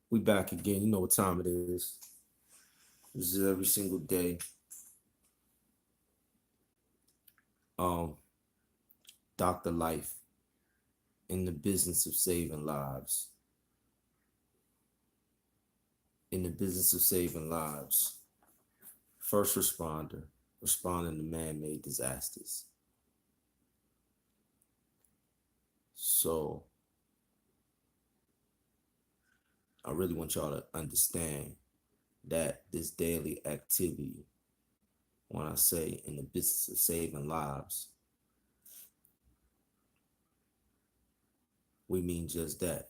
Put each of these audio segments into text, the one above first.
We back again. You know what time it is. This is every single day. Um, Dr. Life in the business of saving lives. In the business of saving lives. First responder, responding to man-made disasters. So I really want y'all to understand that this daily activity, when I say in the business of saving lives, we mean just that.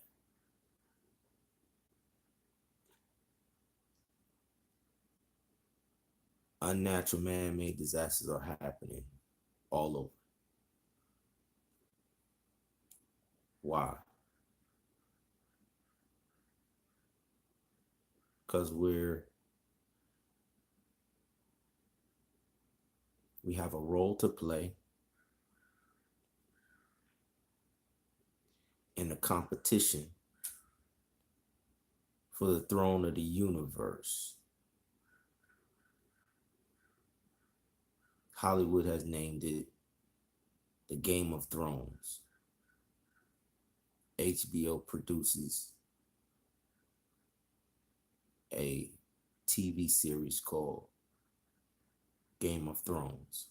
Unnatural man-made disasters are happening all over. Why? Because we have a role to play in the competition for the throne of the universe. Hollywood has named it the Game of Thrones. HBO produces a TV series called Game of Thrones.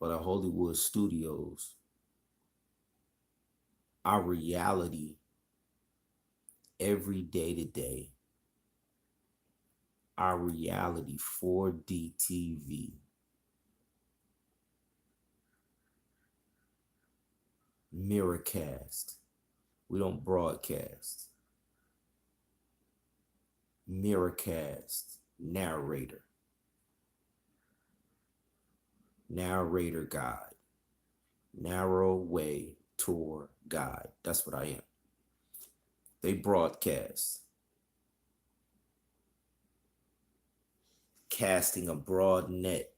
But at Hollywood studios, our reality every day to day, our reality 4D TV, mirrorcast. We don't broadcast. Mirrorcast, narrator guide, narrow way tour guide. That's what I am. They broadcast, casting a broad net,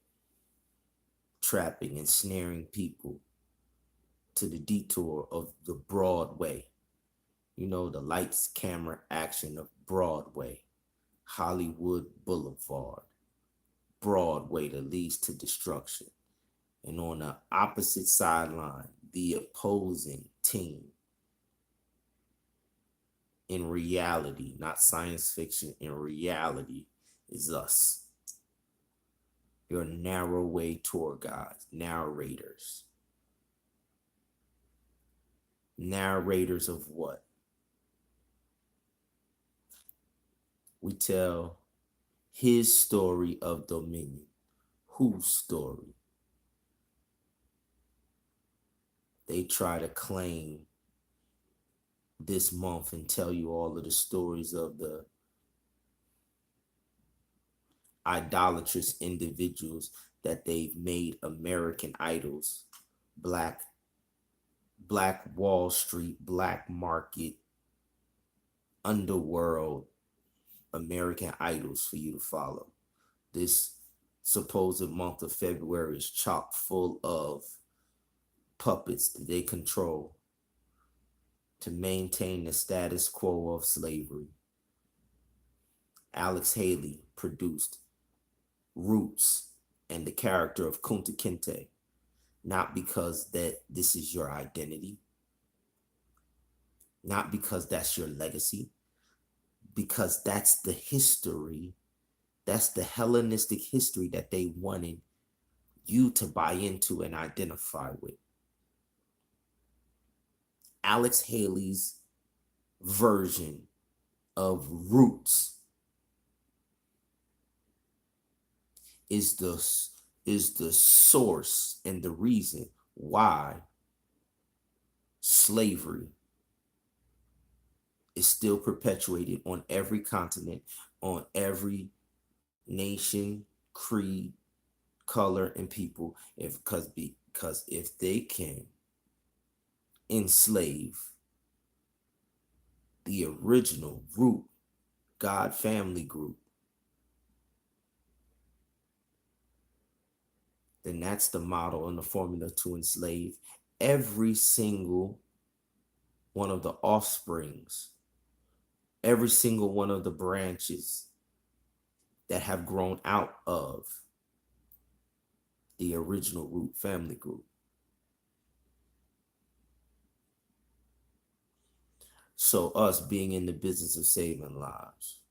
trapping and snaring people to the detour of the Broadway. You know, the lights, camera, action of Broadway, Hollywood Boulevard, Broadway that leads to destruction. And on the opposite sideline, the opposing team, in reality, not science fiction, in reality, is us. Your narrow way tour guides, narrators. Narrators of what? We tell his story of dominion. Whose story? They try to claim this month and tell you all of the stories of the idolatrous individuals that they've made American idols, black Wall Street, black market, underworld American idols for you to follow. This supposed month of February is chock full of puppets that they control to maintain the status quo of slavery. Alex Haley produced Roots and the character of Kunta Kinte, not because that this is your identity, not because that's your legacy, because that's the history, that's the Hellenistic history that they wanted you to buy into and identify with. Alex Haley's version of Roots is the source and the reason why slavery is still perpetuated on every continent, on every nation, creed, color, and people. Because if they can enslave the original root God family group, then that's the model and the formula to enslave every single one of the offsprings, every single one of the branches that have grown out of the original root family group. So us being in the business of saving lives,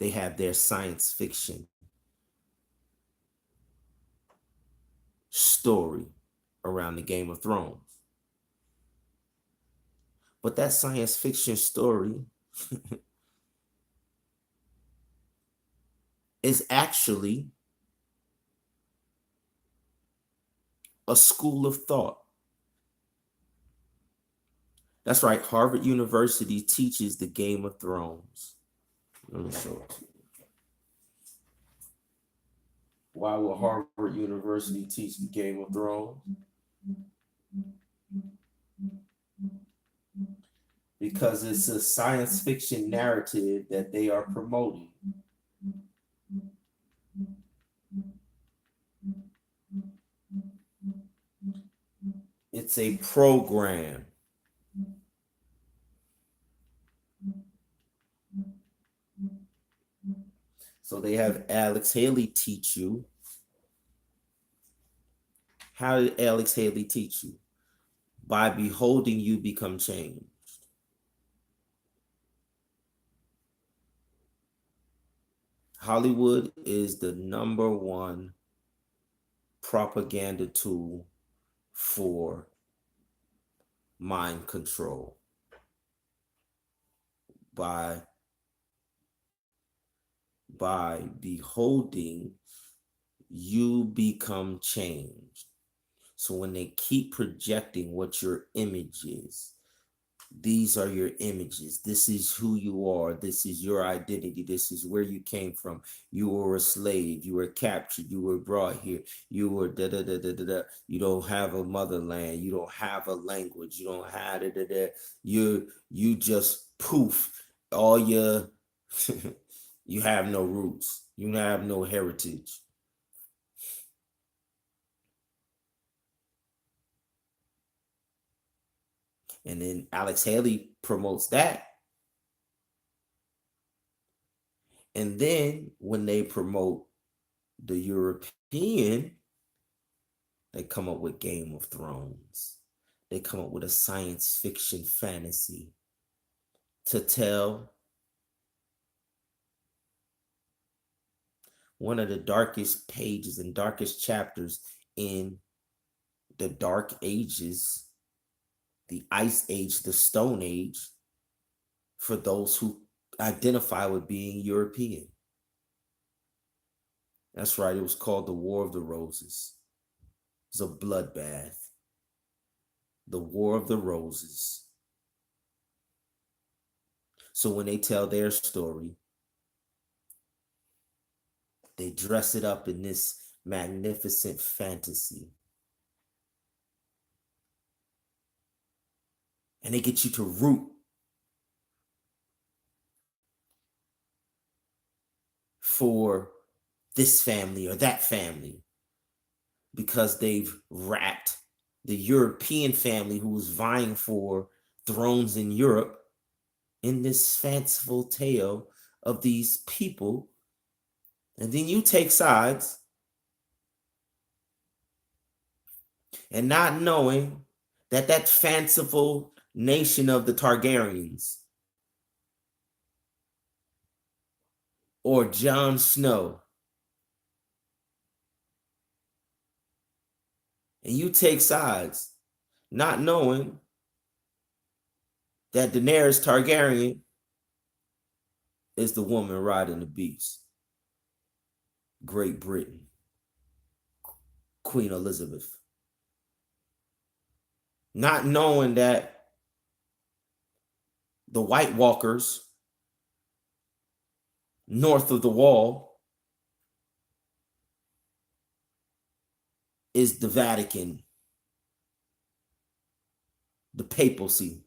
they have their science fiction story around the Game of Thrones. But that science fiction story is actually a school of thought. That's right, Harvard University teaches the Game of Thrones. Let me show it to you. Why will Harvard University teach the Game of Thrones? Because it's a science fiction narrative that they are promoting. It's a program. So they have Alex Haley teach you. How did Alex Haley teach you? By beholding you become changed. Hollywood is the number one propaganda tool for mind control. By beholding, you become changed. So when they keep projecting what your image is, these are your images. This is who you are. This is your identity. This is where you came from. You were a slave. You were captured. You were brought here. You were da da da da da da. You don't have a motherland. You don't have a language. You don't have da da da. You just poof. All your you have no roots. You have no heritage. And then Alex Haley promotes that. And then when they promote the European, they come up with Game of Thrones. They come up with a science fiction fantasy to tell one of the darkest pages and darkest chapters in the Dark Ages, the Ice Age, the Stone Age, for those who identify with being European. That's right, it was called the War of the Roses. It was a bloodbath. The War of the Roses. So when they tell their story, they dress it up in this magnificent fantasy. And they get you to root for this family or that family because they've wrapped the European family who was vying for thrones in Europe in this fanciful tale of these people. And then you take sides and not knowing that that fanciful nation of the Targaryens or Jon Snow, and you take sides not knowing that Daenerys Targaryen is the woman riding the beast. Great Britain, Queen Elizabeth. Not knowing that the White Walkers north of the wall is the Vatican, the papacy.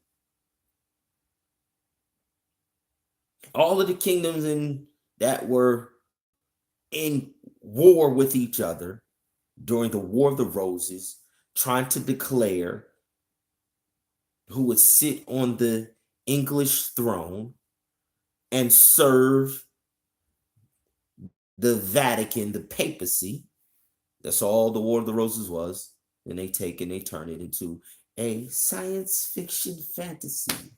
All of the kingdoms that were in war with each other during the War of the Roses, trying to declare who would sit on the English throne and serve the Vatican, the papacy. That's all the War of the Roses was. Then they take and they turn it into a science fiction fantasy.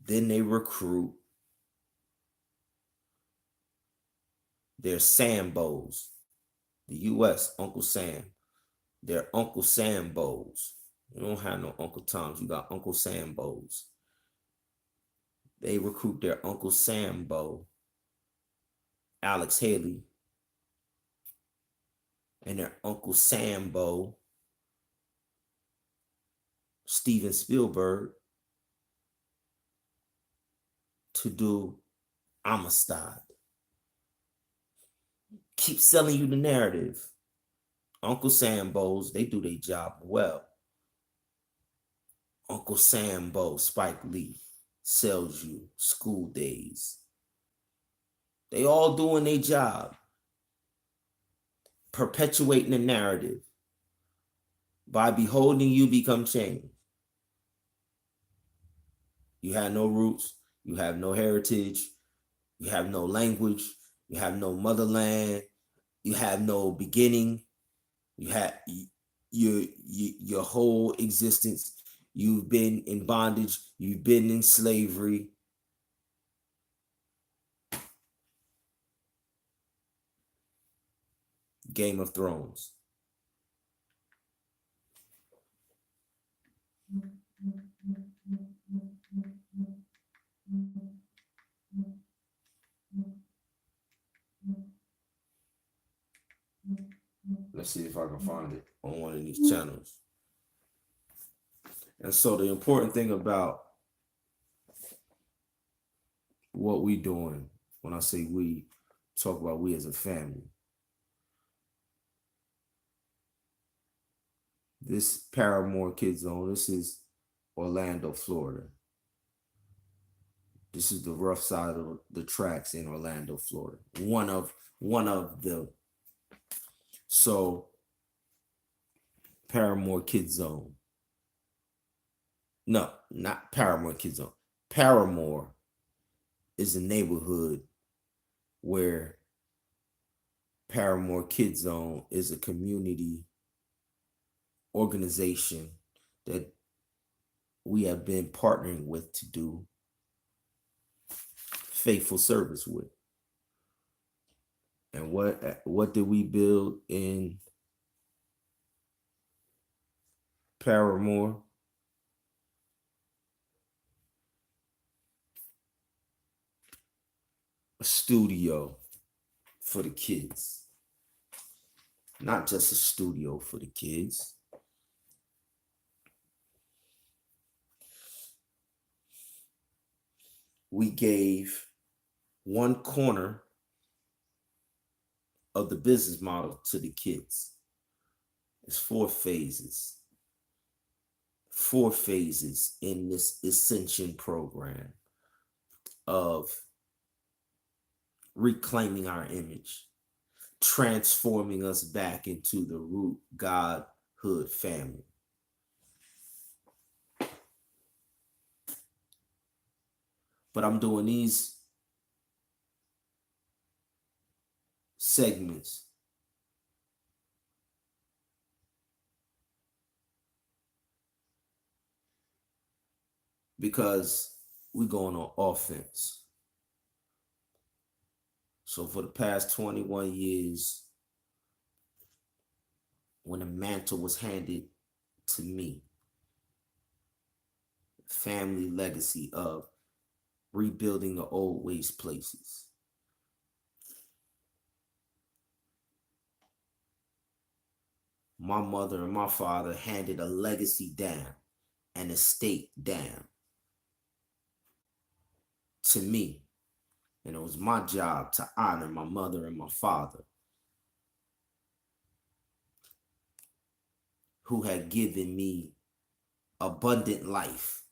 Then they recruit their Sambos, the U.S. Uncle Sam. Their Uncle Sambos. You don't have no Uncle Toms. You got Uncle Sambos. They recruit their Uncle Sambo, Alex Haley, and their Uncle Sambo, Steven Spielberg, to do Amistad. Keep selling you the narrative. Uncle Sambo's, they do their job well. Uncle Sambo, Spike Lee, sells you School Days. They all doing their job, perpetuating the narrative. By beholding you become changed. You have no roots, you have no heritage, you have no language, you have no motherland, you have no beginning, you have your whole existence. You've been in bondage, you've been in slavery. Game of Thrones. Let's see if I can find it on one of these channels. And so the important thing about what we doing, when I say we, talk about we as a family. This Paramore Kids Zone, this is Orlando, Florida. This is the rough side of the tracks in Orlando, Florida. One of the. So Paramore Kids Zone. No, not Paramore Kids Zone. Paramore is a neighborhood where Paramore Kids Zone is a community organization that we have been partnering with to do faithful service with. And what did we build in Paramore? A studio for the kids. Not just a studio for the kids. We gave one corner of the business model to the kids. It's 4 phases. 4 phases in this Ascension program of reclaiming our image, transforming us back into the root Godhood family. But I'm doing these segments because we're going on offense. So for the past 21 years, when the mantle was handed to me, family legacy of rebuilding the old waste places. My mother and my father handed a legacy down, an estate down to me. And it was my job to honor my mother and my father, who had given me abundant life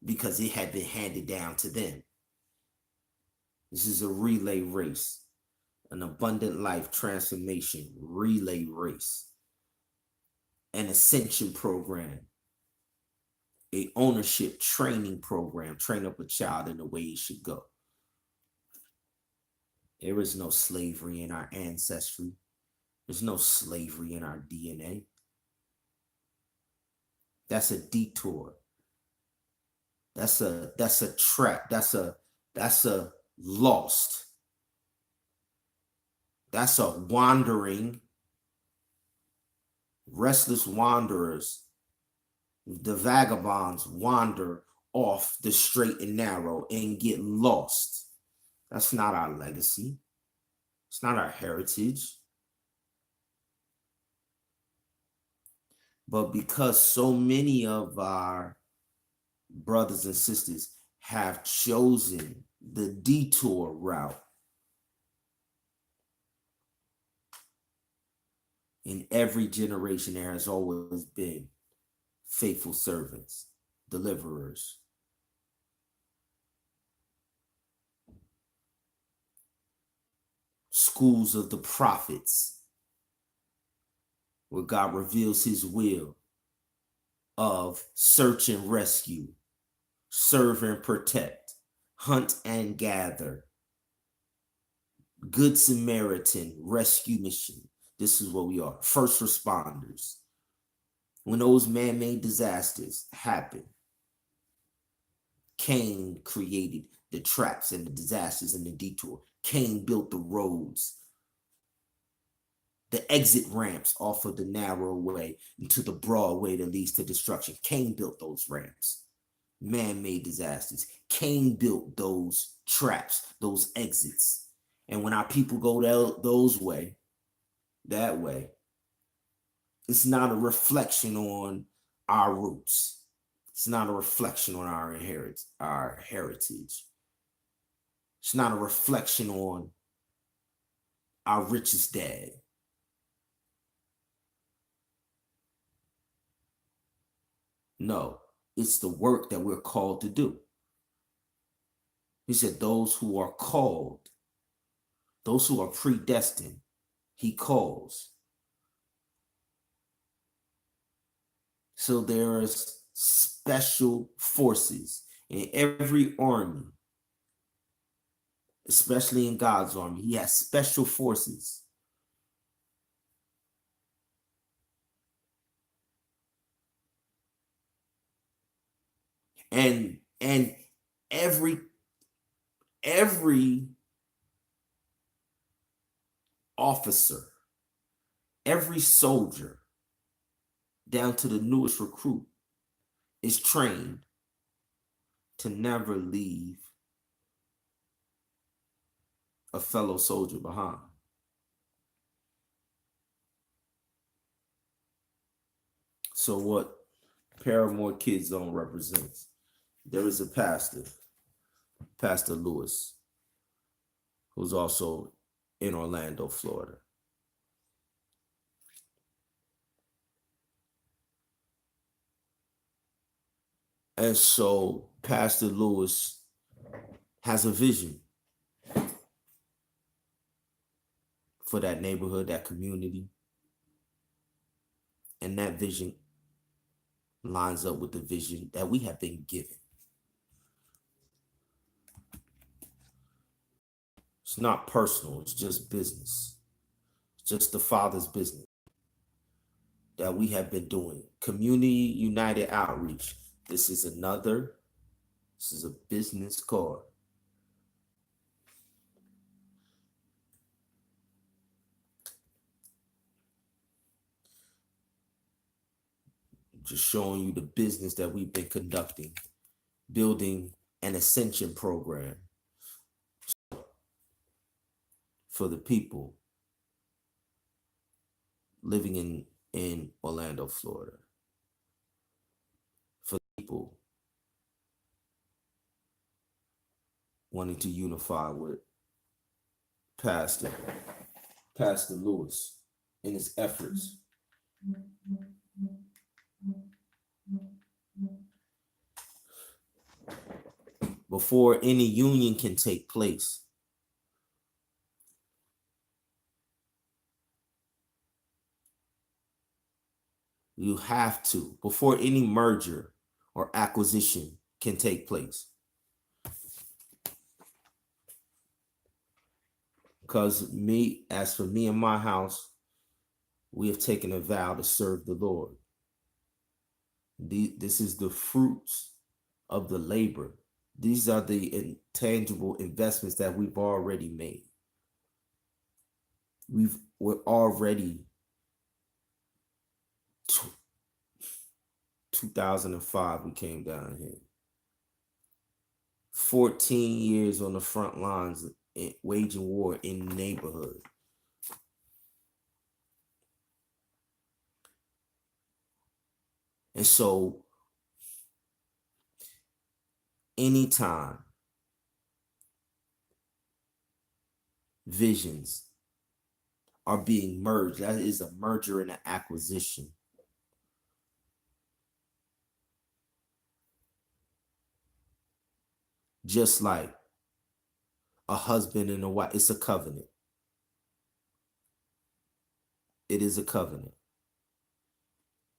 because it had been handed down to them. This is a relay race, an abundant life transformation relay race. an ascension program, a ownership training program, train up a child in the way he should go. There is no slavery in our ancestry. There's no slavery in our DNA. That's a detour. That's a trap. That's a lost. That's a wandering, restless wanderers. The vagabonds wander off the straight and narrow and get lost. That's not our legacy. It's not our heritage. But because so many of our brothers and sisters have chosen the detour route, in every generation there has always been faithful servants, deliverers, schools of the prophets, where God reveals his will of search and rescue, serve and protect, hunt and gather, Good Samaritan rescue mission. This is what we are. First responders. When those man-made disasters happen, Cain created the traps and the disasters and the detour. Cain built the roads, the exit ramps off of the narrow way into the broad way that leads to destruction. Cain built those ramps, man-made disasters. Cain built those traps, those exits. And when our people go that way, it's not a reflection on our roots. It's not a reflection on our heritage. It's not a reflection on our richest dad. No, it's the work that we're called to do. He said, those who are called, those who are predestined, he calls. So there is special forces in every army, especially in God's army. He has special forces. And every officer, every soldier, down to the newest recruit, is trained to never leave a fellow soldier behind. So what Paramore Kids Zone represents, there is a pastor, Pastor Lewis, who's also in Orlando, Florida. And so Pastor Lewis has a vision for that neighborhood, that community. And that vision lines up with the vision that we have been given. It's not personal, it's just business. It's just the Father's business that we have been doing. Community United Outreach. This is a business card. Just showing you the business that we've been conducting, building an ascension program for the people living in Orlando, Florida. For people wanting to unify with Pastor Lewis in his efforts. Before any union can take place, You have to, before any merger or acquisition can take place. Because as for me and my house, we have taken a vow to serve the Lord. This is the fruits of the labor. These are the intangible investments that we've already made. We're already 2005 we came down here. 14 years on the front lines waging war in the neighborhood. And so anytime visions are being merged, that is a merger and an acquisition. Just like a husband and a wife, it's a covenant. It is a covenant.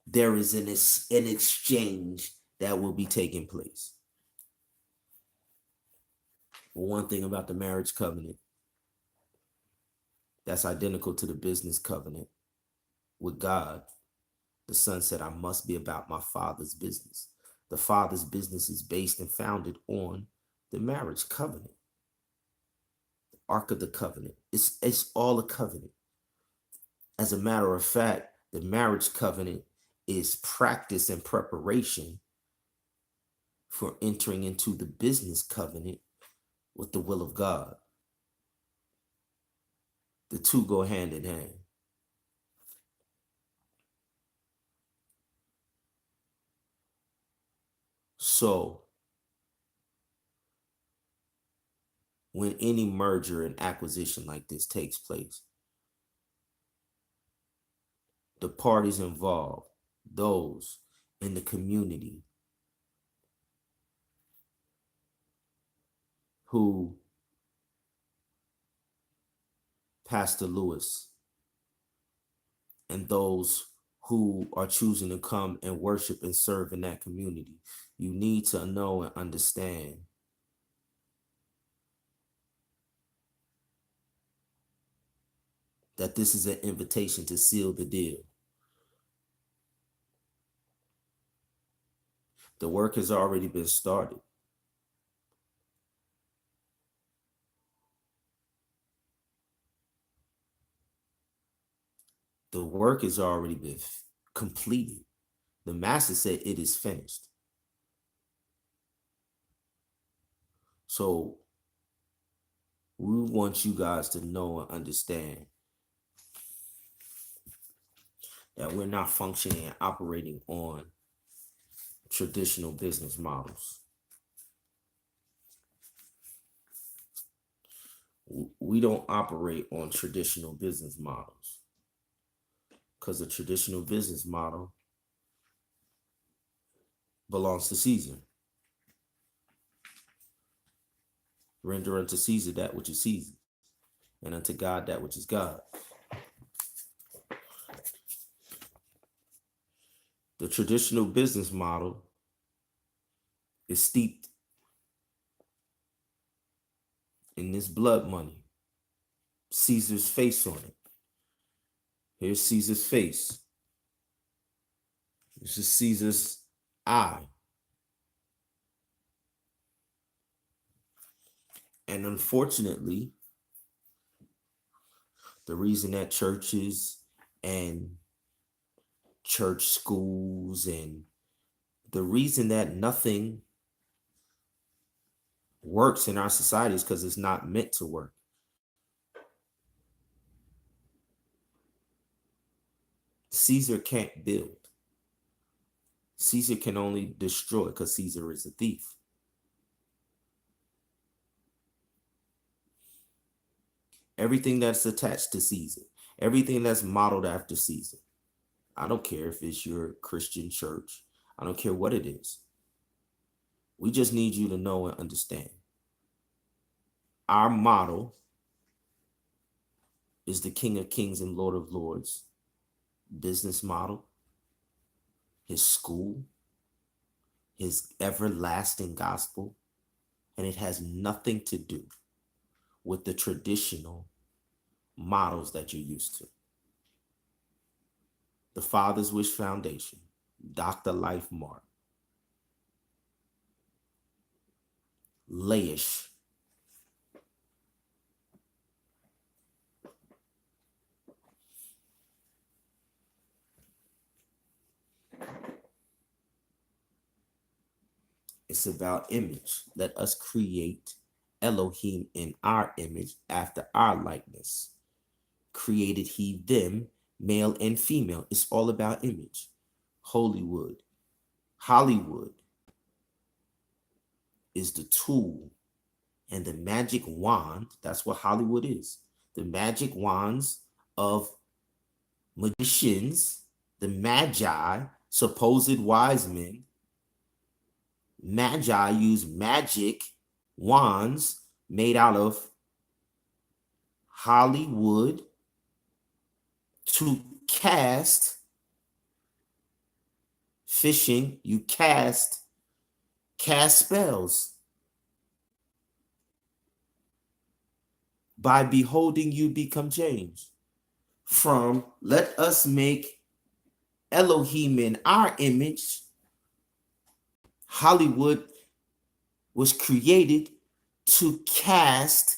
There is an exchange that will be taking place. Well, one thing about the marriage covenant that's identical to the business covenant with God, the Son said, I must be about my Father's business. The Father's business is based and founded on the marriage covenant, the Ark of the Covenant. It's all a covenant. As a matter of fact, the marriage covenant is practice and preparation for entering into the business covenant with the will of God. The two go hand in hand. So, when any merger and acquisition like this takes place, the parties involved, those in the community who Pastor Lewis and those who are choosing to come and worship and serve in that community, you need to know and understand that this is an invitation to seal the deal. The work has already been started. The work has already been completed. The master said it is finished. So we want you guys to know and understand that we're not functioning and operating on traditional business models. We don't operate on traditional business models because the traditional business model belongs to Caesar. Render unto Caesar that which is Caesar, and unto God that which is God. The traditional business model is steeped in this blood money. Caesar's face on it. Here's Caesar's face. This is Caesar's eye. And unfortunately, the reason that churches and church schools and the reason that nothing works in our society is because it's not meant to work. Caesar can't build. Caesar can only destroy because Caesar is a thief. Everything that's attached to Caesar, everything that's modeled after Caesar. I don't care if it's your Christian church. I don't care what it is. We just need you to know and understand. Our model is the King of Kings and Lord of Lords business model. his school, his everlasting gospel, and it has nothing to do with the traditional models that you're used to. The Father's Wish Foundation, Dr. Life Mark, Laish. It's about image. Let us create Elohim in our image after our likeness. Created he them, male and female. It's all about image. Hollywood is the tool and the magic wand. That's what Hollywood is. The magic wands of magicians, the magi, supposed wise men. Magi use magic wands made out of Hollywood to cast fishing. You cast spells. By beholding you become changed. From let us make Elohim in our image, Hollywood was created to cast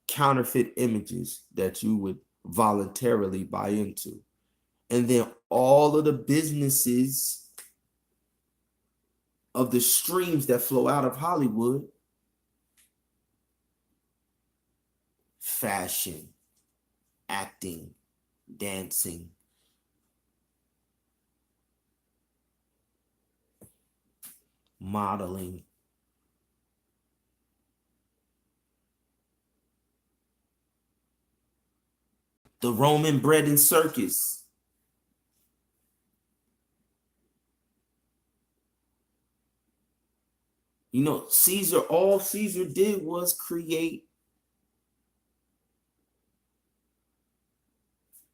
counterfeit images that you would voluntarily buy into. And then all of the businesses of the streams that flow out of Hollywood, fashion, acting, dancing, modeling, the Roman bread and circus, you know, Caesar, all Caesar did was create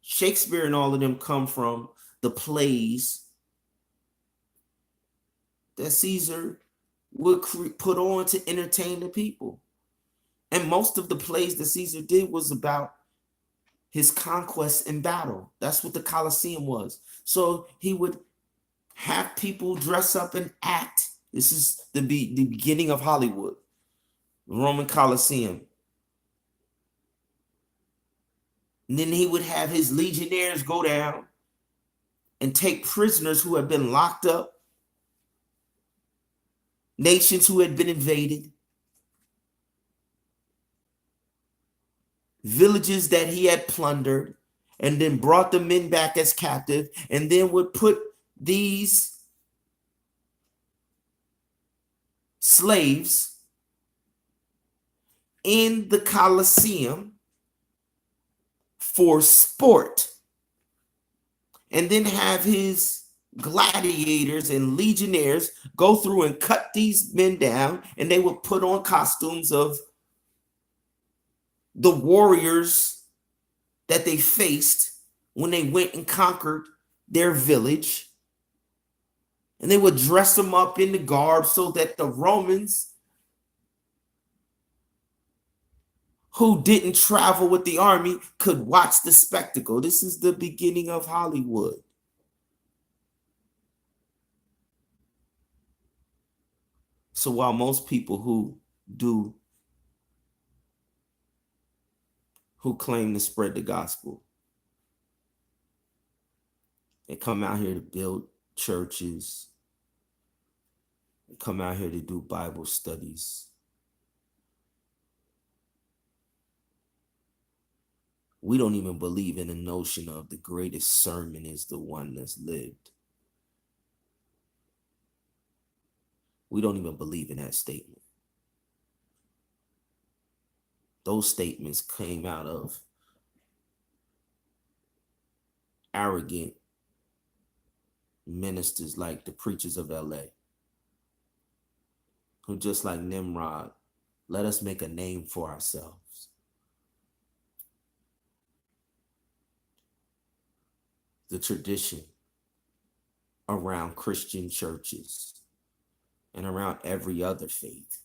Shakespeare, and all of them come from the plays that Caesar would put on to entertain the people. And most of the plays that Caesar did was about his conquest and battle. That's what the Colosseum was. So he would have people dress up and act. This is the beginning of Hollywood, the Roman Colosseum. And then he would have his legionnaires go down and take prisoners who had been locked up, nations who had been invaded, villages that he had plundered, and then brought the men back as captive, and then would put these slaves in the Colosseum for sport, and then have his gladiators and legionnaires go through and cut these men down, and they would put on costumes of the warriors that they faced when they went and conquered their village. And they would dress them up in the garb so that the Romans who didn't travel with the army could watch the spectacle. This is the beginning of Hollywood. So while most people who claim to spread the gospel, they come out here to build churches, they come out here to do Bible studies, we don't even believe in the notion of the greatest sermon is the one that's lived. We don't even believe in that statement. Those statements came out of arrogant ministers like the preachers of LA, who just like Nimrod, let us make a name for ourselves. the tradition around Christian churches and around every other faith.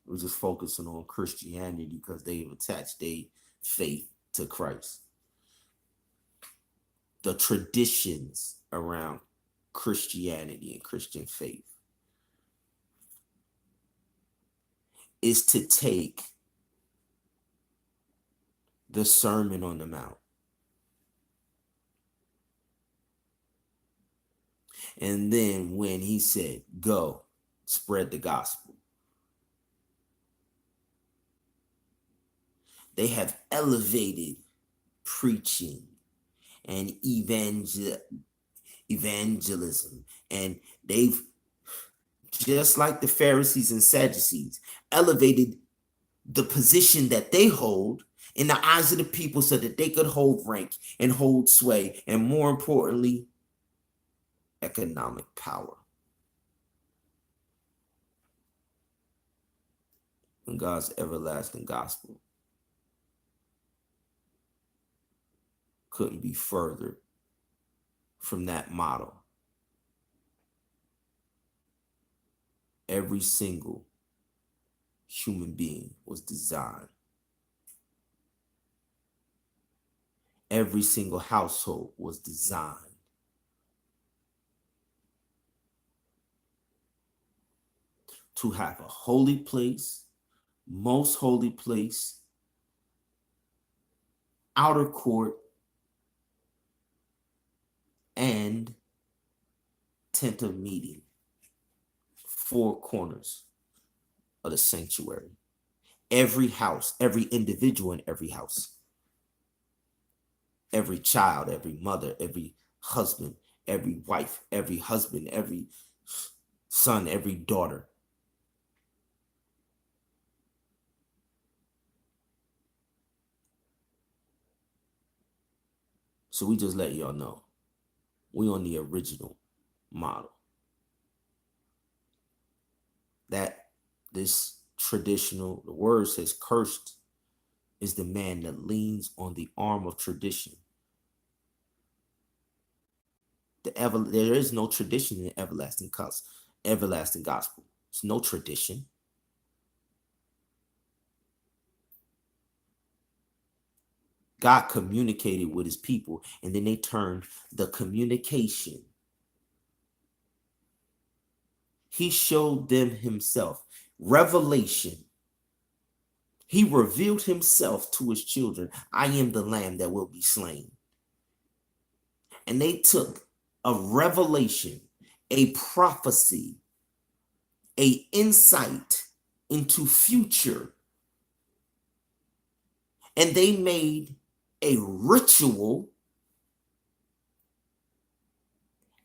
We're just focusing on Christianity because they've attached their faith to Christ. The traditions around Christianity and Christian faith is to take the Sermon on the Mount and then when he said, go, spread the gospel, they have elevated preaching and evangelism, and they've, just like the Pharisees and Sadducees, elevated the position that they hold in the eyes of the people so that they could hold rank and hold sway, and more importantly, economic power. And God's everlasting gospel couldn't be further from that model. Every single human being was designed. Every single household was designed to have a holy place, most holy place, outer court, and tent of meeting, four corners of the sanctuary. Every house, every individual in every house, every child, every mother, every husband, every wife, every husband, every son, every daughter. So we just let y'all know, we on the original model. That this traditional, the word says, cursed is the man that leans on the arm of tradition. There is no tradition in the everlasting gospel. It's no tradition. God communicated with his people, and then they turned the communication. He showed them himself. Revelation. He revealed himself to his children. I am the lamb that will be slain. And they took a revelation, a prophecy, a insight into future, and they made a ritual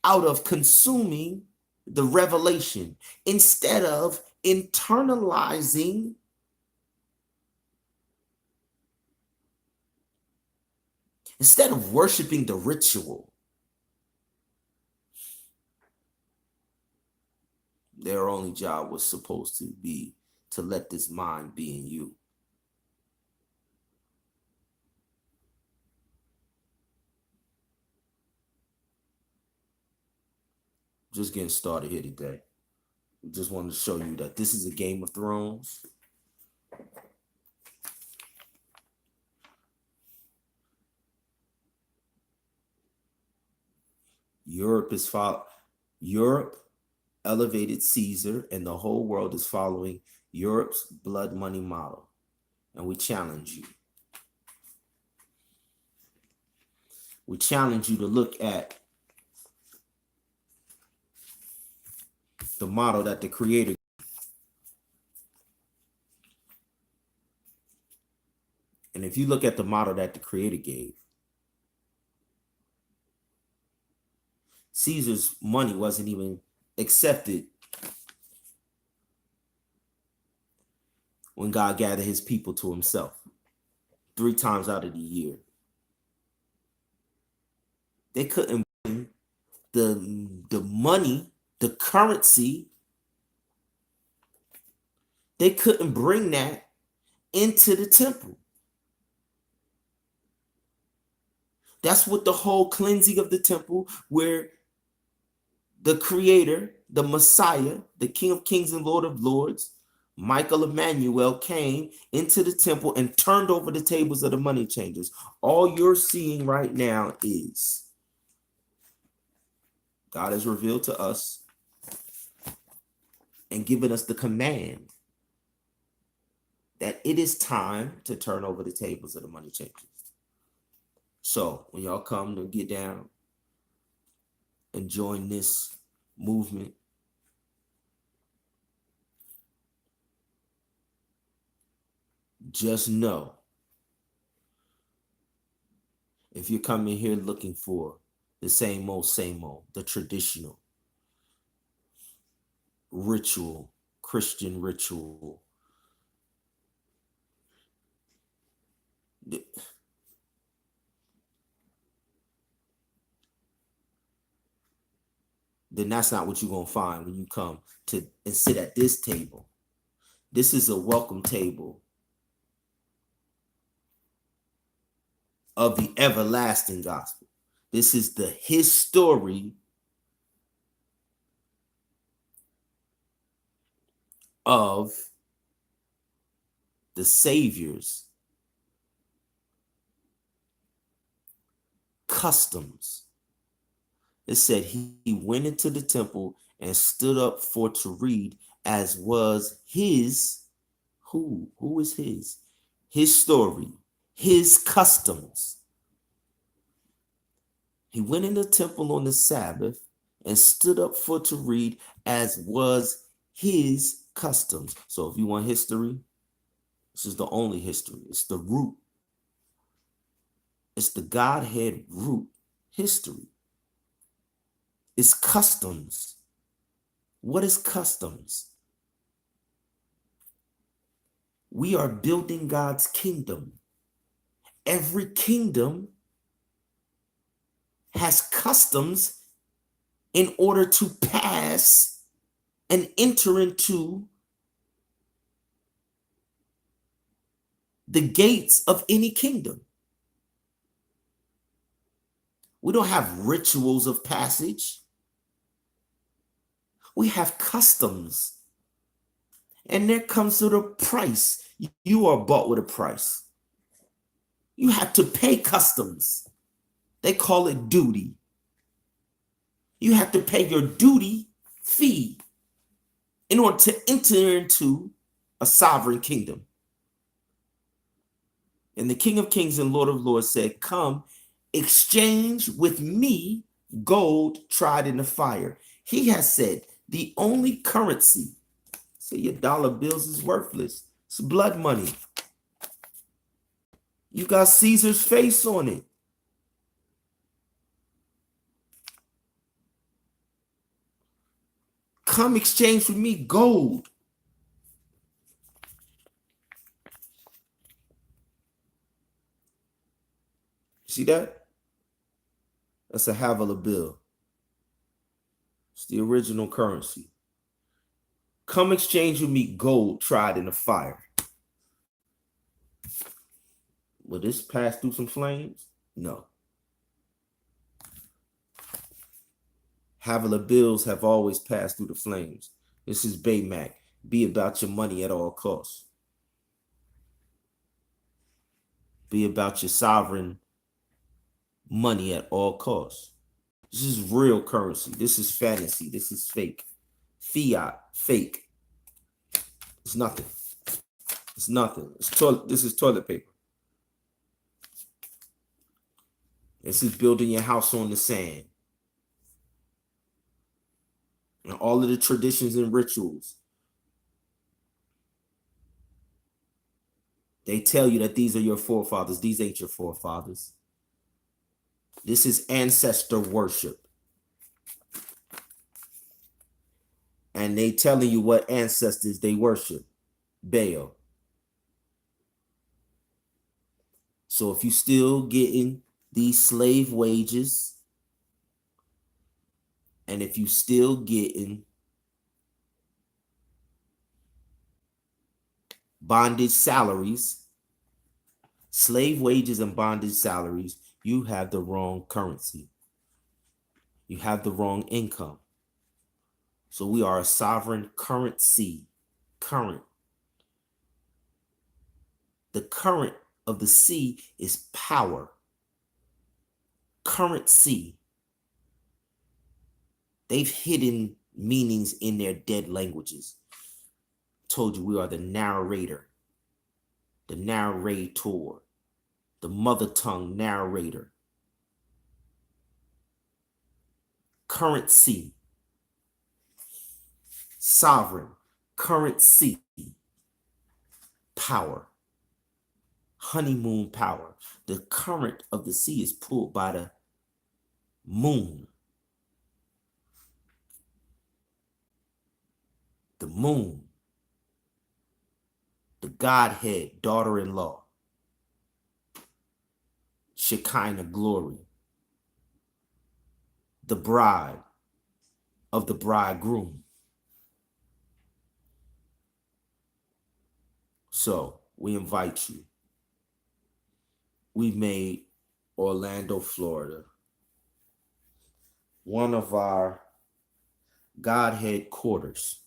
out of consuming the revelation instead of internalizing instead of worshiping the ritual. Their only job was supposed to be to let this mind be in you. Just getting started here today. Just wanted to show you that this is a Game of Thrones. Europe elevated Caesar, and the whole world is following Europe's blood money model. And we challenge you. We challenge you to look at the model that the Creator. And if you look at the model that the Creator gave, Caesar's money wasn't even accepted when God gathered his people to himself 3 times out of the year. They couldn't bring the money, the currency, they couldn't bring that into the temple. That's what the whole cleansing of the temple, where the creator, the Messiah, the King of Kings and Lord of Lords, Michael Emmanuel, came into the temple and turned over the tables of the money changers. All you're seeing right now is God has revealed to us and given us the command that it is time to turn over the tables of the money changers. So when y'all come to get down and join this movement, just know, if you're coming here looking for the same old, the traditional ritual, Christian ritual, then that's not what you're going to find when you come to and sit at this table. This is a welcome table of the everlasting gospel. This is his story of the Savior's customs. It said he went into the temple and stood up for to read, as was his, who is his story, his customs. He went in the temple on the Sabbath and stood up for to read, as was his customs. So if you want history, this is the only history. It's the root. It's the Godhead root history. It's customs. What is customs? We are building God's kingdom. Every kingdom has customs in order to pass and enter into the gates of any kingdom. We don't have rituals of passage. We have customs. And there comes to the price. You are bought with a price. You have to pay customs. They call it duty. You have to pay your duty fee in order to enter into a sovereign kingdom. And the King of Kings and Lord of Lords said, come, exchange with me gold tried in the fire. He has said the only currency, say your dollar bills is worthless. It's blood money. You got Caesar's face on it. Come exchange with me gold. See that? That's a Havilah bill. It's the original currency. Come exchange with me gold tried in the fire. Will this pass through some flames? No. Havilah bills have always passed through the flames. This is Baymac. Be about your money at all costs. Be about your sovereign money at all costs. This is real currency. This is fantasy. This is fake. Fiat, fake. It's nothing. It's nothing. This is toilet paper. This is building your house on the sand. And all of the traditions and rituals, they tell you that these are your forefathers. These ain't your forefathers. This is ancestor worship. And they telling you what ancestors they worship. Baal. So if you still getting these slave wages, and if you still getting bondage salaries, slave wages and bondage salaries, You have the wrong currency. You have the wrong income. So we are a sovereign currency. Current. The current of the sea is power. Currency. They've hidden meanings in their dead languages. Told you we are the narrator, the mother tongue narrator. Currency. Sovereign. Currency. Power. Honeymoon power. The current of the sea is pulled by the moon. The moon. The Godhead, daughter-in-law. Shekinah glory. The bride of the bridegroom. So we invite you. We've made Orlando, Florida, one of our Godhead quarters.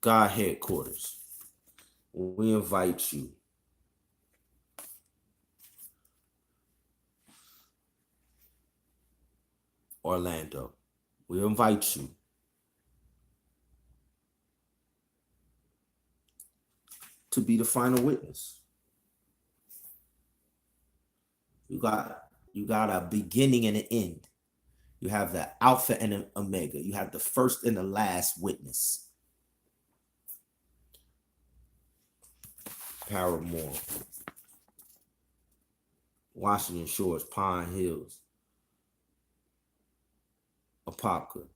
Godhead quarters. We invite you. Orlando. We invite you to be the final witness. You got a beginning and an end. You have the Alpha and an Omega. You have the first and the last witness. Paramore, Washington Shores, Pine Hills, Apopka.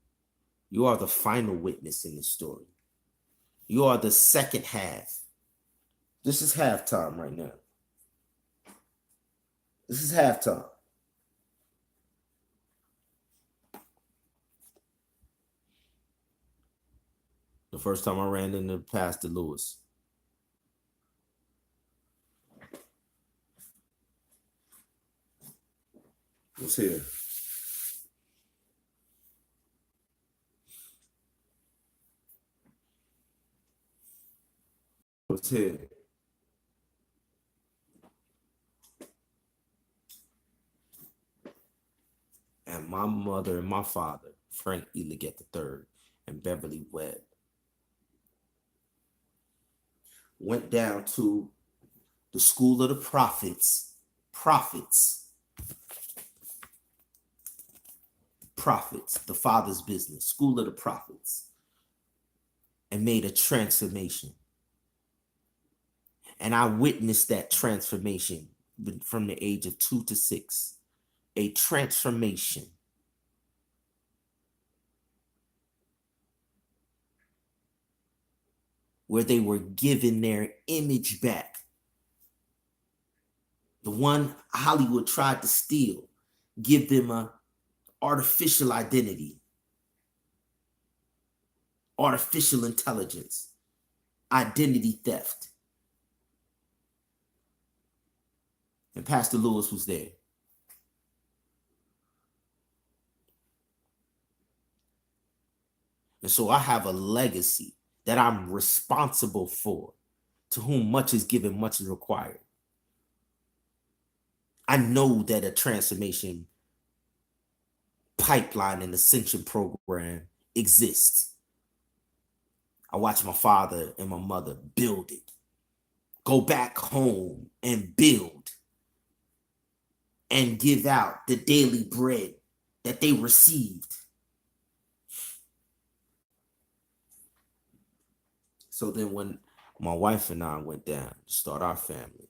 You are the final witness in the story. You are the second half. This is halftime right now. This is halftime. The first time I ran into Pastor Lewis. Was here. Was here. And my mother and my father, Frank E. Leggett III and Beverly Webb, went down to the School of the Prophets, the Father's Business, School of the Prophets, and made a transformation. And I witnessed that transformation from the age of 2 to 6, a transformation. Where they were given their image back. The one Hollywood tried to steal, give them an artificial identity, artificial intelligence, identity theft. And Pastor Lewis was there. And so I have a legacy that I'm responsible for. To whom much is given, much is required. I know that a transformation pipeline and ascension program exists. I watched my father and my mother build it. Go back home and build. And give out the daily bread that they received. So then when my wife and I went down to start our family,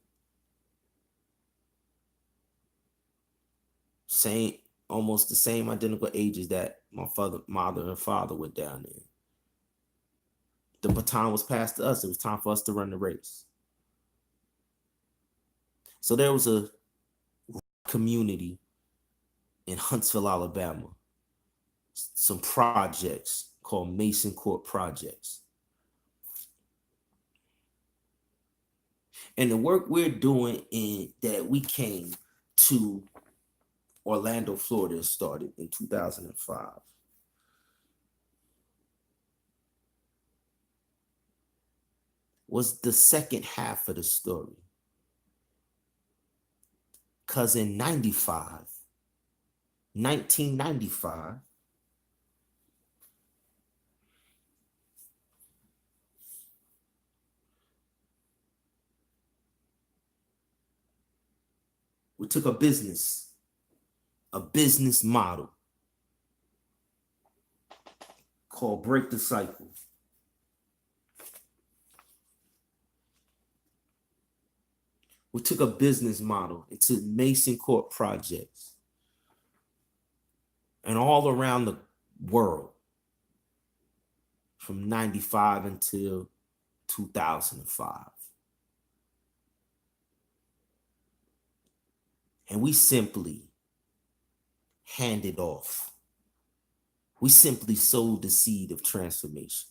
almost the same identical ages that my mother and father went down there. The baton was passed to us. It was time for us to run the race. So there was a community in Huntsville, Alabama, some projects called Mason Court Projects. And the work we're doing in that we came to Orlando, Florida, started in 2005. Was the second half of the story. Because in 1995, we took a business model called Break the Cycle. We took a business model into Mason Court projects and all around the world from 95 until 2005. And we simply handed off. We simply sowed the seed of transformation.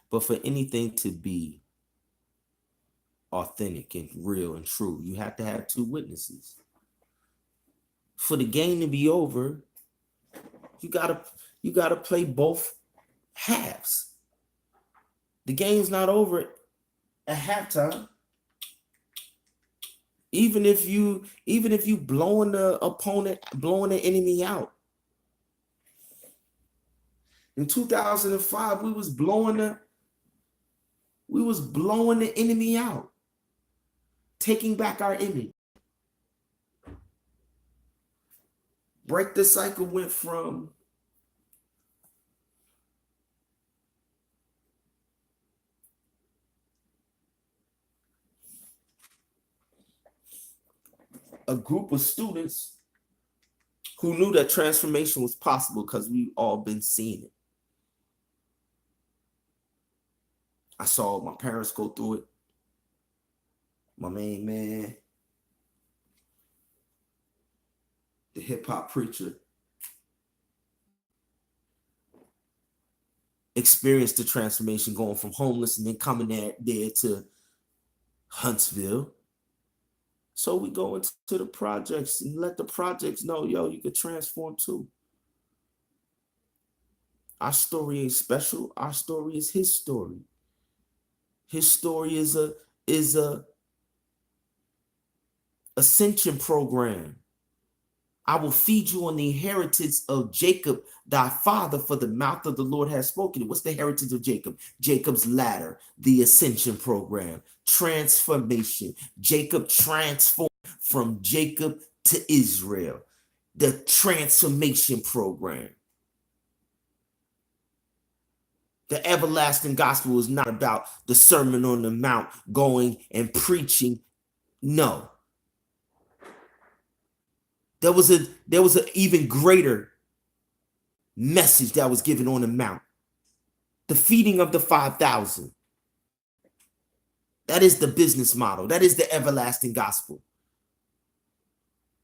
But for anything to be authentic and real and true, you have to have two witnesses. For the game to be over, you gotta play both halves. The game's not over at halftime. Even if you blowing the opponent, blowing the enemy out. In 2005, we was blowing the enemy out, taking back our image. Break the Cycle went from a group of students who knew that transformation was possible because we all been seeing it. I saw my parents go through it. My main man, the hip hop preacher, experienced the transformation going from homeless and then coming there to Huntsville. So we go into the projects and let the projects know, yo, you could transform too. Our story ain't special. Our story is his story. His story is a ascension program. I will feed you on the inheritance of Jacob, thy father, for the mouth of the Lord has spoken. What's the heritage of Jacob? Jacob's ladder, the ascension program, transformation. Jacob transformed from Jacob to Israel, the transformation program. The everlasting gospel is not about the Sermon on the Mount going and preaching. No. There was an even greater message that was given on the Mount. The feeding of the 5,000. That is the business model. That is the everlasting gospel.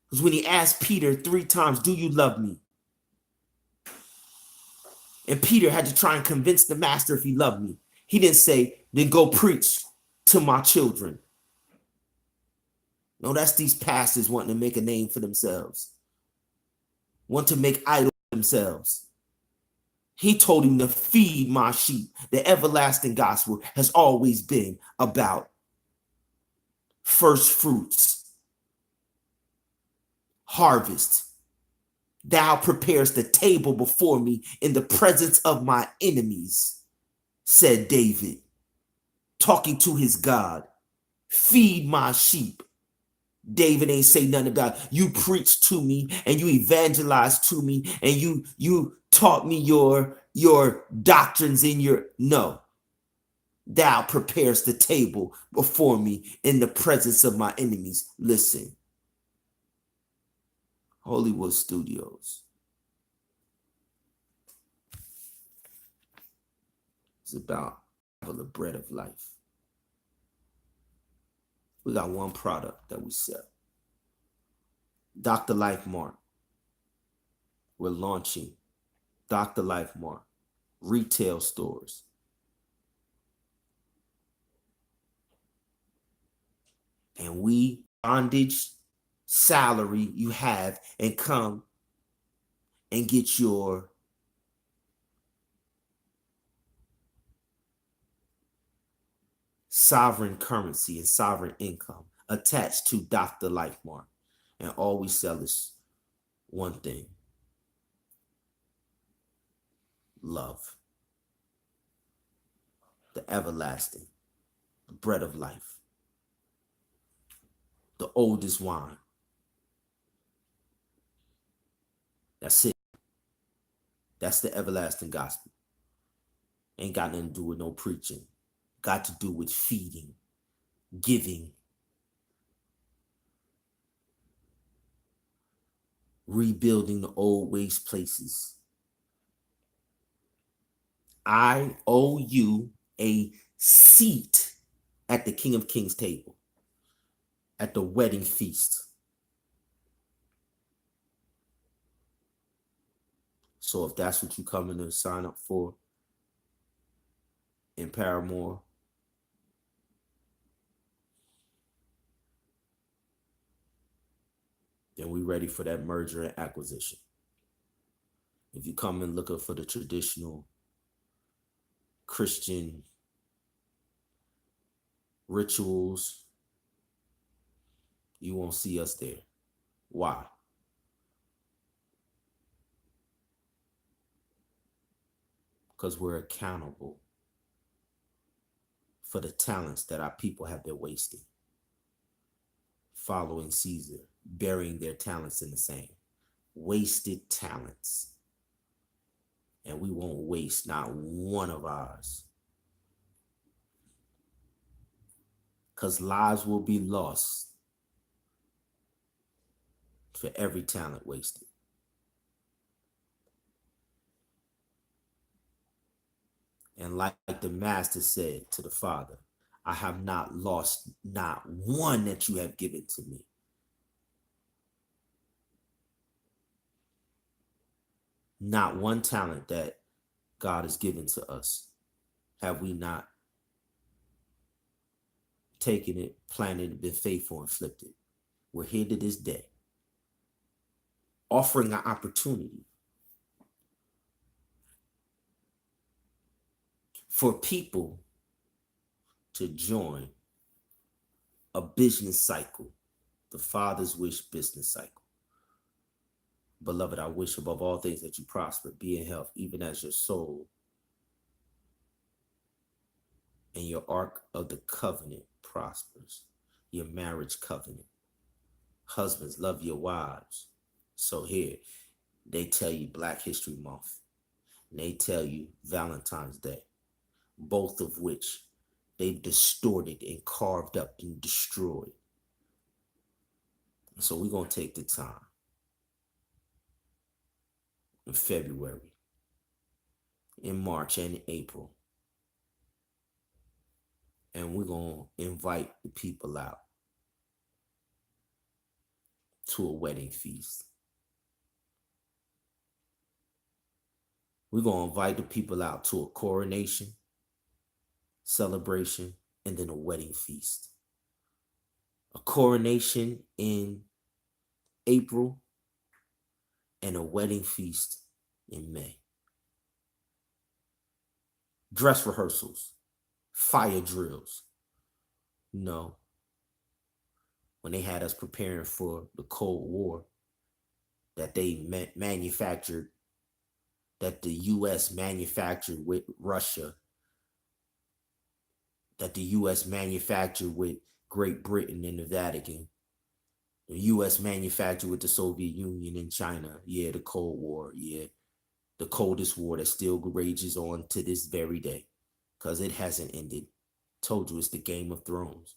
Because when he asked Peter 3 times, do you love me? And Peter had to try and convince the master if he loved me. He didn't say, then go preach to my children. No, that's these pastors wanting to make a name for themselves. Want to make idols of themselves. He told him to feed my sheep. The everlasting gospel has always been about first fruits, harvest. Thou preparest the table before me in the presence of my enemies, said David, talking to his God. Feed my sheep. David ain't say nothing about you preach to me and you evangelize to me and you taught me your doctrines in your no. Thou preparest the table before me in the presence of my enemies. Listen. Hollywood Studios. It's about the bread of life. We got one product that we sell. Dr. Life Mark. We're launching Dr. Life Mark. retail stores. And we bondage salary you have and come and get your sovereign currency and sovereign income attached to Dr. Lifemark. And all we sell is one thing: love, the everlasting, the bread of life, the oldest wine. That's it. That's the everlasting gospel. Ain't got nothing to do with no preaching. Got to do with feeding, giving, rebuilding the old waste places. I owe you a seat at the King of Kings table, at the wedding feast. So if that's what you coming to sign up for in Paramore, then we ready for that merger and acquisition. If you come in looking for the traditional Christian rituals, you won't see us there. Why? Because we're accountable for the talents that our people have been wasting, following Caesar, burying their talents in the sand. Wasted talents. And we won't waste not one of ours. Because lives will be lost for every talent wasted. And like the master said to the Father, I have not lost not one that you have given to me. Not one talent that God has given to us have we not taken it, planted it, been faithful, and flipped it. We're here to this day, offering an opportunity for people to join a business cycle, the Father's wish business cycle. Beloved, I wish above all things that you prosper, be in health, even as your soul and your ark of the covenant prospers, your marriage covenant. Husbands, love your wives. So here, they tell you Black History Month, and they tell you Valentine's Day, both of which they've distorted and carved up and destroyed. So we're going to take the time in February, in March, and in April, and we're going to invite the people out to a wedding feast. We're going to invite the people out to a coronation, celebration, and then a wedding feast. A coronation in April and a wedding feast in May. Dress rehearsals, fire drills. You know, when they had us preparing for the Cold War, that they manufactured, that the U.S. manufactured with Russia, that the U.S. manufactured with Great Britain and the Vatican, the U.S. manufactured with the Soviet Union and China. Yeah, the Cold War. Yeah, the coldest war that still rages on to this very day, because it hasn't ended. Told you it's the Game of Thrones.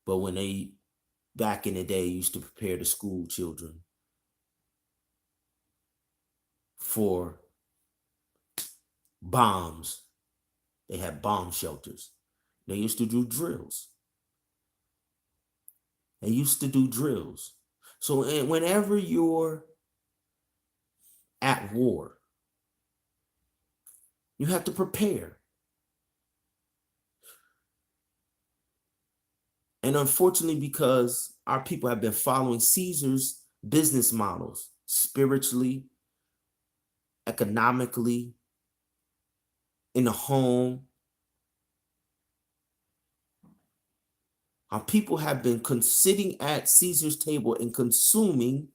But when they, back in the day, used to prepare the school children for bombs, they had bomb shelters. They used to do drills. They used to do drills. So whenever you're at war, you have to prepare. And unfortunately, because our people have been following Caesar's business models spiritually, economically, in the home, our people have been sitting at Caesar's table and consuming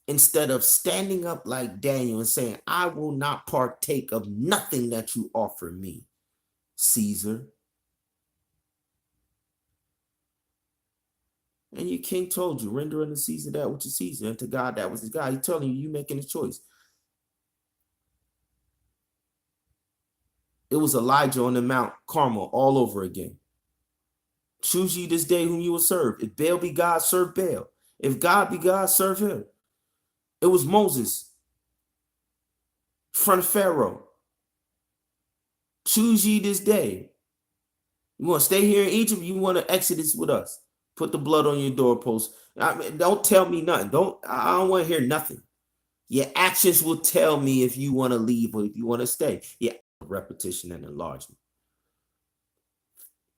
instead of standing up like Daniel and saying, I will not partake of nothing that you offer me, Caesar. And your king told you, render unto Caesar that which is Caesar, and to God that was his God. He's telling you, you making a choice. It was Elijah on the Mount Carmel all over again. Choose ye this day whom you will serve. If Baal be God, serve Baal. If God be God, serve him. It was Moses in front of Pharaoh. Choose ye this day. You want to stay here in Egypt? You want to exodus with us? Put the blood on your doorpost. I mean, don't tell me nothing. I don't want to hear nothing. Your actions will tell me if you want to leave or if you want to stay. Yeah, repetition and enlargement.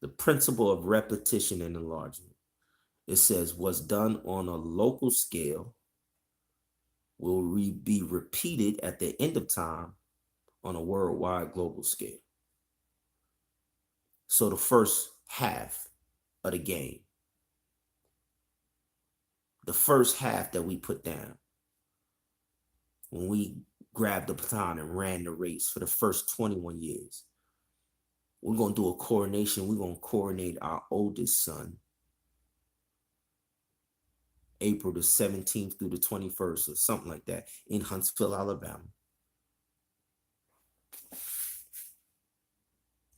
The principle of repetition and enlargement. It says what's done on a local scale will be repeated at the end of time on a worldwide global scale. So the first half of the game, the first half that we put down, when we grabbed the baton and ran the race for the first 21 years, we're going to do a coronation. We're going to coronate our oldest son, April the 17th through the 21st or something like that in Huntsville, Alabama.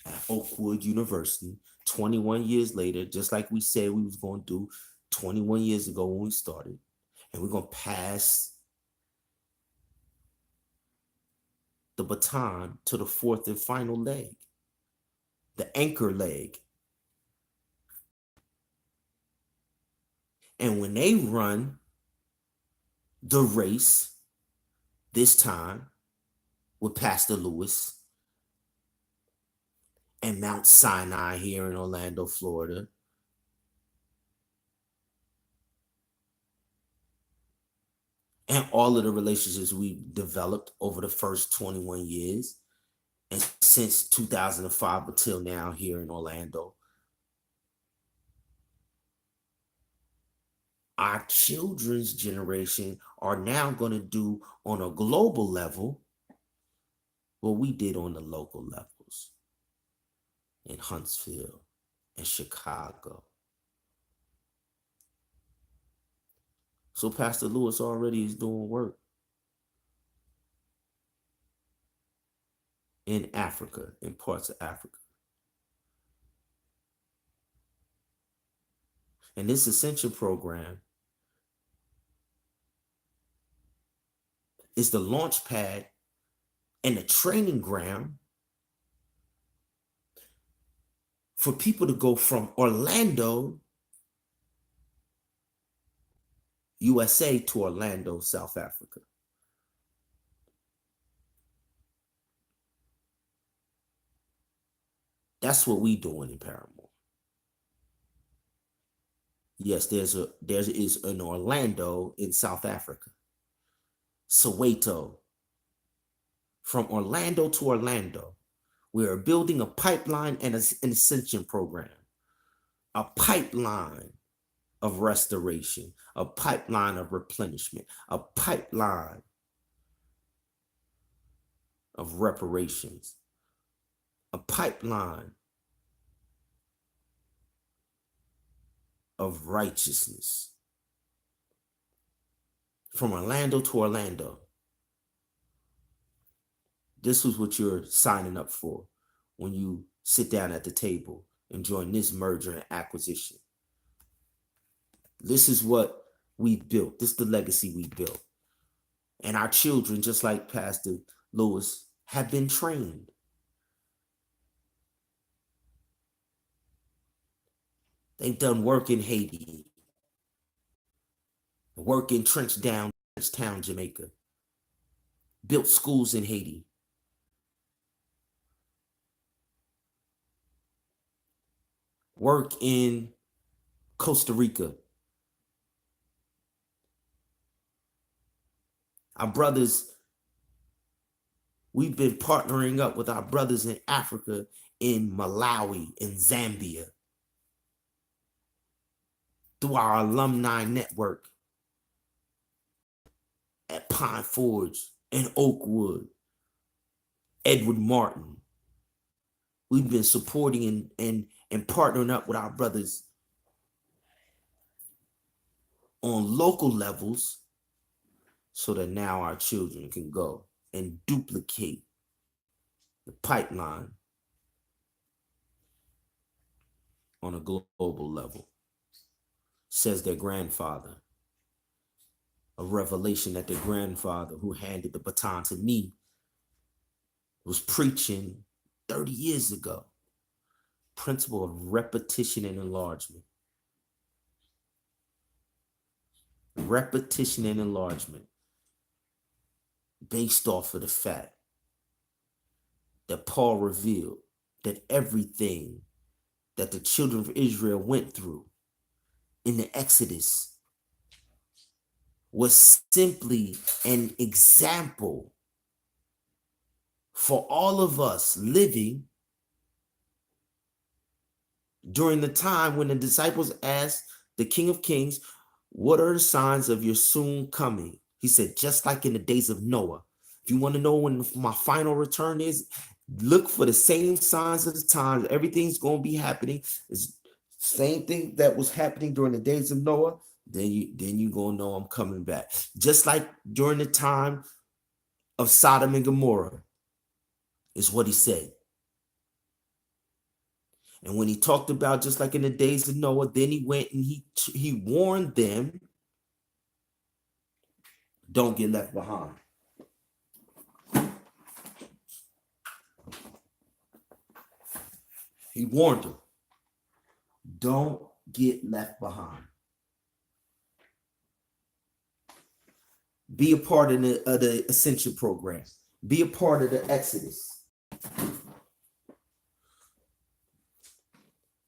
At Oakwood University, 21 years later, just like we said we was going to do 21 years ago when we started. And we're going to pass the baton to the fourth and final leg, the anchor leg. And when they run the race this time with Pastor Lewis and Mount Sinai here in Orlando, Florida, and all of the relationships we've developed over the first 21 years, and since 2005 until now here in Orlando, our children's generation are now going to do on a global level what we did on the local levels in Huntsville and Chicago. So Pastor Lewis already is doing work in Africa, in parts of Africa. And this Ascension program is the launch pad and the training ground for people to go from Orlando, USA to Orlando, South Africa. That's what we doing in Paramore. Yes, there is an Orlando in South Africa. Soweto. From Orlando to Orlando, we are building a pipeline and an ascension program. A pipeline of restoration, a pipeline of replenishment, a pipeline of reparations, a pipeline of righteousness. From Orlando to Orlando. This is what you're signing up for when you sit down at the table and join this merger and acquisition. This is what we built. This is the legacy we built. And our children, just like Pastor Lewis, have been trained. They've done work in Haiti. work in Trenchtown, Jamaica, built schools in Haiti, work in Costa Rica. Our brothers, we've been partnering up with our brothers in Africa, in Malawi, in Zambia, through our alumni network at Pine Forge and Oakwood, Edward Martin. We've been supporting and partnering up with our brothers on local levels so that now our children can go and duplicate the pipeline on a global level. Says their grandfather. A revelation that their grandfather, who handed the baton to me, was preaching 30 years ago. Principle of repetition and enlargement. Repetition and enlargement, based off of the fact that Paul revealed that everything that the children of Israel went through in the Exodus was simply an example for all of us living during the time when the disciples asked the King of Kings, what are the signs of your soon coming? He said, just like in the days of Noah. If you want to know when my final return is, look for the same signs of the times. Everything's going to be happening. It's same thing that was happening during the days of Noah. Then you going to know I'm coming back. Just like during the time of Sodom and Gomorrah, is what he said. And when he talked about just like in the days of Noah, then he went and he warned them, don't get left behind. He warned them, don't get left behind. Be a part of the Ascension program. Be a part of the Exodus.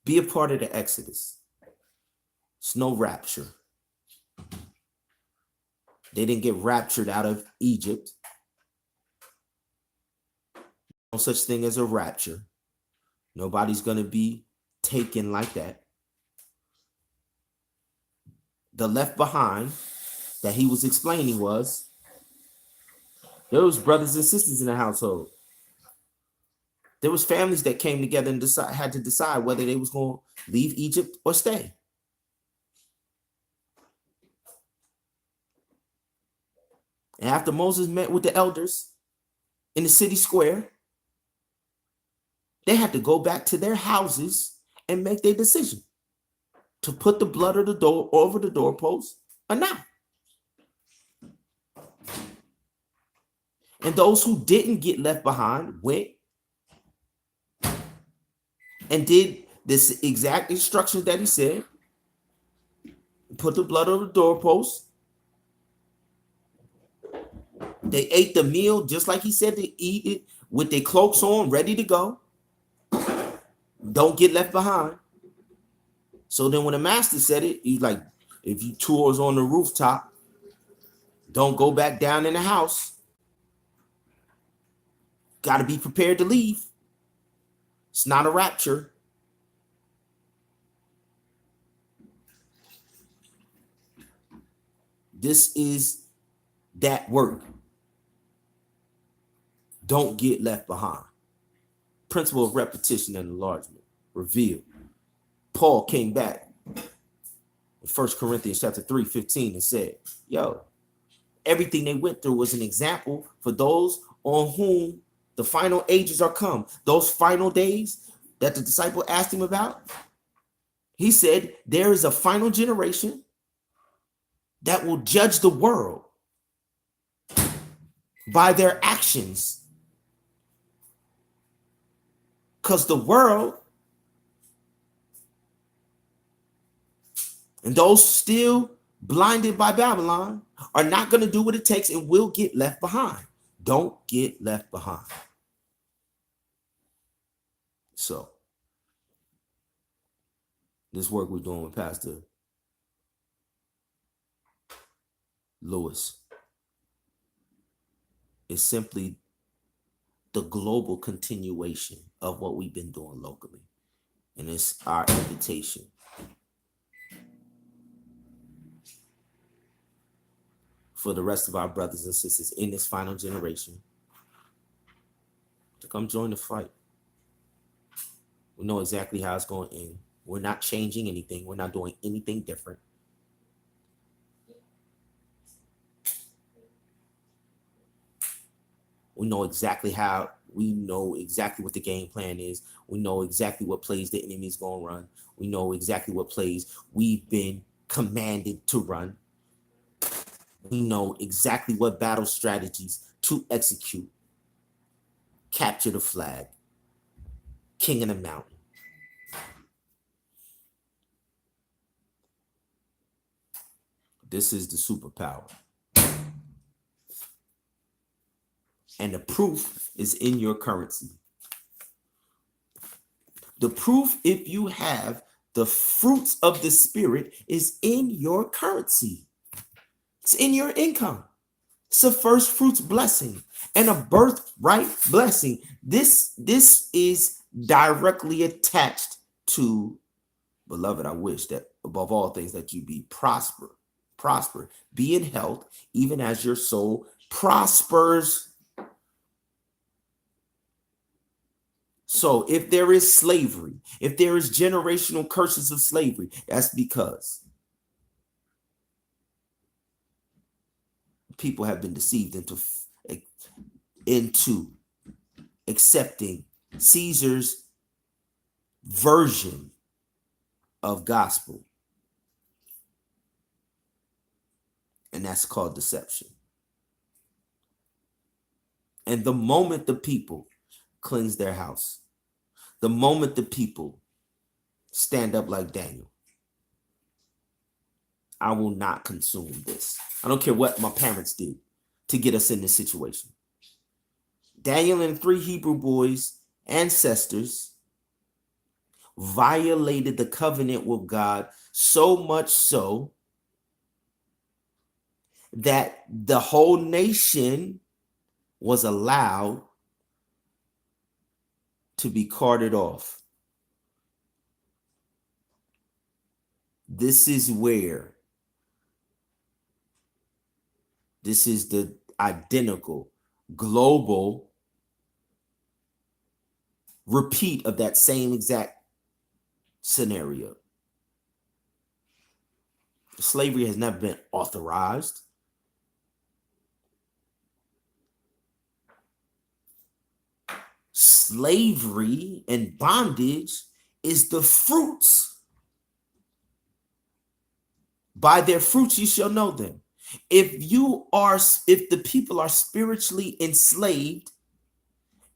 Be a part of the Exodus. It's no rapture. They didn't get raptured out of Egypt. No such thing as a rapture. Nobody's going to be taken like that. The left behind that he was explaining was there was brothers and sisters in the household. There was families that came together and had to decide whether they was going to leave Egypt or stay. And after Moses met with the elders in the city square, they had to go back to their houses and make their decision to put the blood of the door over the doorpost or not. And those who didn't get left behind went and did this exact instructions that he said. Put the blood on the doorpost. They ate the meal just like he said to eat it, with their cloaks on, ready to go. Don't get left behind. So then when the master said it, he's like, if you tours on the rooftop, don't go back down in the house. Got to be prepared to leave. It's not a rapture. This is that work. Don't get left behind. Principle of repetition and enlargement revealed. Paul came back in 1 Corinthians chapter 3:15 and said, yo, everything they went through was an example for those on whom the final ages are come. Those final days that the disciple asked him about, he said, there is a final generation that will judge the world by their actions. Because the world and those still blinded by Babylon, are not going to do what it takes and will get left behind. Don't get left behind. So, this work we're doing with Pastor Lewis is simply the global continuation of what we've been doing locally. And it's our invitation for the rest of our brothers and sisters in this final generation to come join the fight. We know exactly how it's going to end. We're not changing anything. We're not doing anything different. We know exactly what the game plan is. We know exactly what plays the enemy's going to run. We know exactly what plays we've been commanded to run. We know exactly what battle strategies to execute. Capture the flag. King of the mountain. This is the superpower. And the proof is in your currency. The proof, if you have the fruits of the Spirit, is in your currency. It's in your income. It's a first fruits blessing and a birthright blessing. This is directly attached to, beloved, I wish that above all things that you be prosper, be in health, even as your soul prospers. So if there is slavery, if there is generational curses of slavery, that's because people have been deceived into accepting Caesar's version of gospel. And that's called deception. And the moment the people cleanse their house, the moment the people stand up like Daniel, I will not consume this. I don't care what my parents did to get us in this situation. Daniel and 3 Hebrew boys, ancestors, violated the covenant with God so much so that the whole nation was allowed to be carted off. This is the identical global repeat of that same exact scenario. Slavery has never been authorized. Slavery and bondage is the fruits. By their fruits you shall know them. If the people are spiritually enslaved,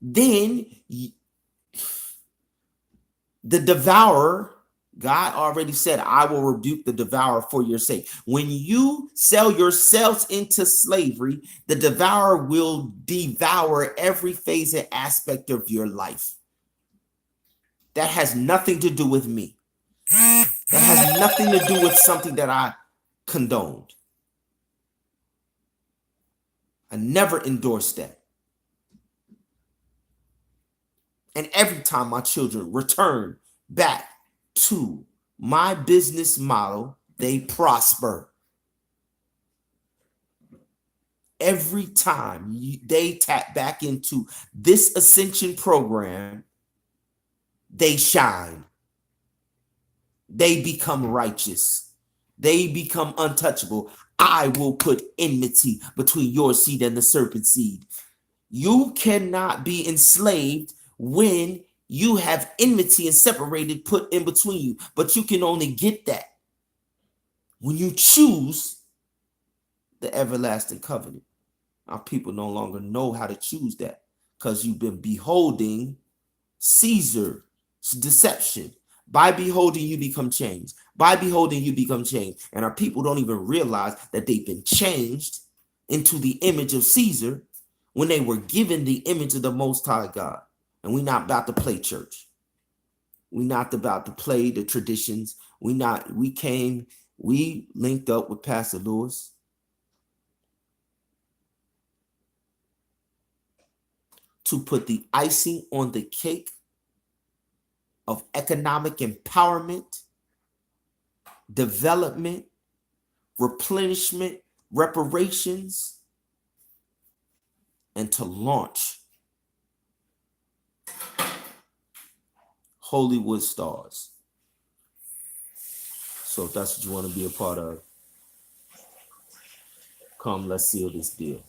then the devourer, God already said, I will rebuke the devourer for your sake. When you sell yourselves into slavery, the devourer will devour every phase and aspect of your life. That has nothing to do with me. That has nothing to do with something that I condoned. I never endorsed that. And every time my children return back to my business model, they prosper. Every time they tap back into this ascension program, they shine. They become righteous. They become untouchable. I will put enmity between your seed and the serpent's seed. You cannot be enslaved when you have enmity and separated put in between you. But you can only get that when you choose the everlasting covenant. Our people no longer know how to choose that because you've been beholding Caesar's deception. By beholding, you become changed. By beholding, you become changed. And our people don't even realize that they've been changed into the image of Caesar when they were given the image of the Most High God. And we're not about to play church. We're not about to play the traditions. We linked up with Pastor Lewis to put the icing on the cake of economic empowerment, development, replenishment, reparations, and to launch Hollywood stars. So if that's what you want to be a part of, come, let's seal this deal.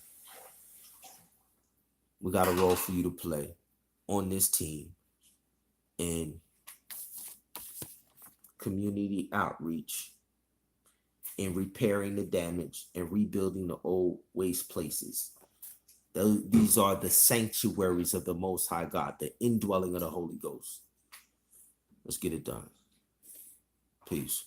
We got a role for you to play on this team in community outreach, in repairing the damage and rebuilding the old waste places. These are the sanctuaries of the Most High God, the indwelling of the Holy Ghost. Let's get it done. Peace.